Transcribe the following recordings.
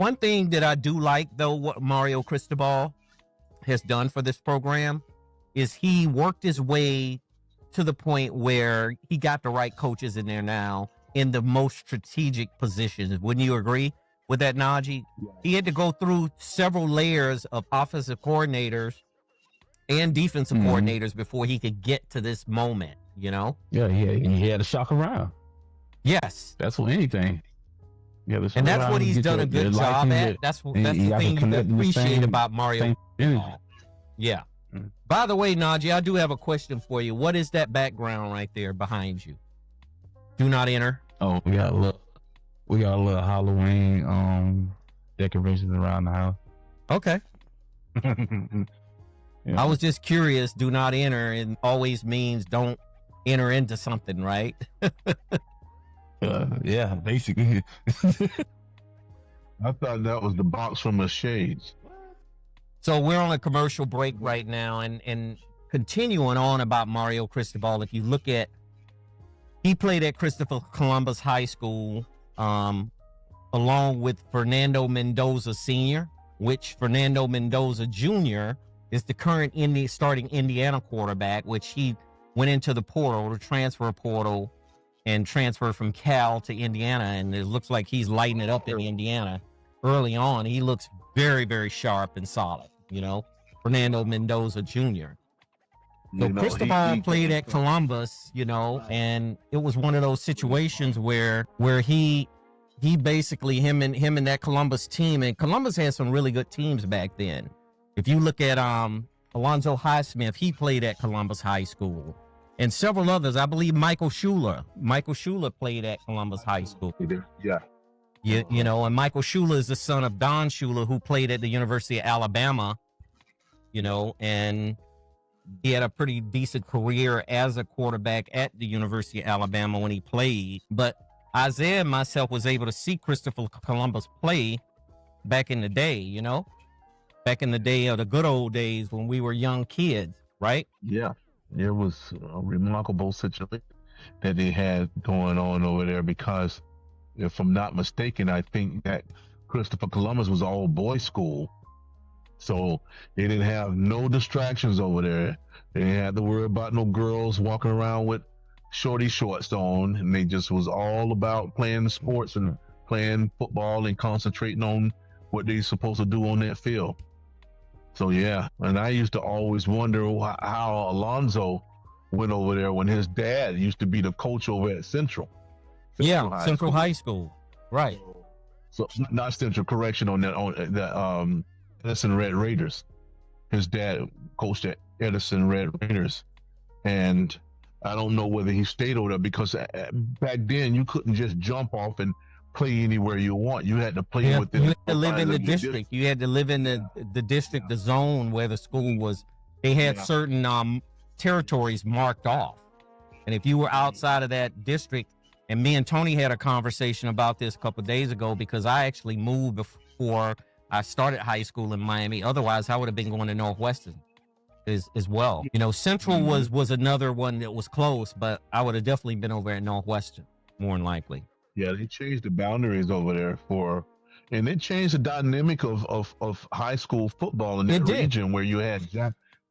One thing that I do like, though, what Mario Cristobal has done for this program is he worked his way to the point where he got the right coaches in there now in the most strategic positions. Wouldn't you agree with that, Najee? Yeah. He had to go through several layers of offensive coordinators and defensive coordinators before he could get to this moment, you know? Yeah, he had to shock around. Yes. That's what anything. Yeah, and that's what he's done a good job at. That's the thing you appreciate about Mario. Yeah. By the way, Najee, I do have a question for you. What is that background right there behind you? Do not enter. Oh, we got a little Halloween decorations around the house. Okay. Yeah. I was just curious. Do not enter and always means don't enter into something, right? Yeah, basically. I thought that was the box from the shades. So we're on a commercial break right now, and continuing on about Mario Cristobal. If you look at, he played at Christopher Columbus High School, along with Fernando Mendoza Sr., which Fernando Mendoza Jr. is the current starting Indiana quarterback, which he went into the portal, the transfer portal, and transferred from Cal to Indiana. And it looks like he's lighting it up in Indiana early on. He looks very, very sharp and solid, you know, Fernando Mendoza Jr. So Cristobal played at Columbus, you know, and it was one of those situations where he basically, him and that Columbus team, and Columbus had some really good teams back then. If you look at Alonzo Highsmith, he played at Columbus High School, and several others. I believe Michael Shula played at Columbus High School. Yeah. You know, and Michael Shula is the son of Don Shula, who played at the University of Alabama, you know, and he had a pretty decent career as a quarterback at the University of Alabama when he played. But Isaah and myself was able to see Christopher Columbus play back in the day, you know, back in the day of the good old days when we were young kids, right? Yeah. It was a remarkable situation that they had going on over there because, if I'm not mistaken, I think that Christopher Columbus was all boys school. So they didn't have no distractions over there. They didn't have to worry about no girls walking around with shorty shorts on, and they just was all about playing sports and playing football and concentrating on what they supposed to do on that field. So yeah, and I used to always wonder how Alonzo went over there when his dad used to be the coach over at Central High School. Right. So not Central, correction on the Edison Red Raiders. His dad coached at Edison Red Raiders, and I don't know whether he stayed over there because back then you couldn't just jump off and play anywhere you want. You had to play within. You had to live in the district. You had to live in the district, the zone where the school was. They had certain territories marked off, and if you were outside of that district, and me and Tony had a conversation about this a couple of days ago because I actually moved before I started high school in Miami. Otherwise, I would have been going to Northwestern as well. You know, Central was another one that was close, but I would have definitely been over at Northwestern more than likely. Yeah, they changed the boundaries over there and they changed the dynamic of high school football in that region where you had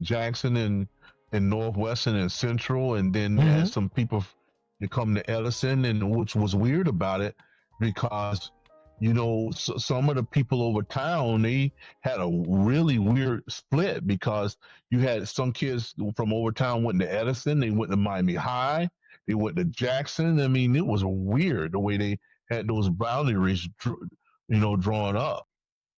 Jackson and Northwestern and Central, and then you had some people that come to Edison, and which was weird about it because, you know, some of the people over town, they had a really weird split because you had some kids from over town went to Edison, they went to Miami High, they went to Jackson. I mean, it was weird the way they had those boundaries, you know, drawn up.